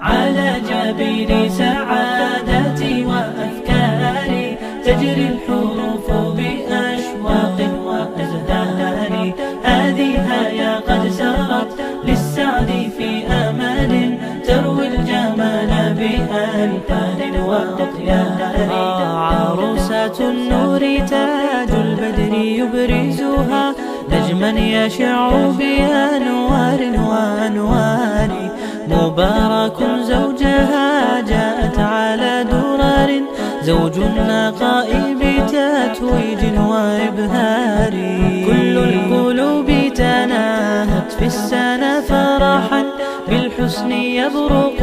على جبين سعادتي وأفكاري تجري الحروف بأشواق وأزهار. هذه هيا قد سرت للسعد في أمل تروي الجمال بألحان وأطيار. عروسة النور تاج البدر يبرزها نجما يشع بأنوار وأنوار. مبارك زوجها جاءت على درر زوج النقاء بتتويج وإبهار. كل القلوب تناهت في السنة فرحا بالحسن يبرق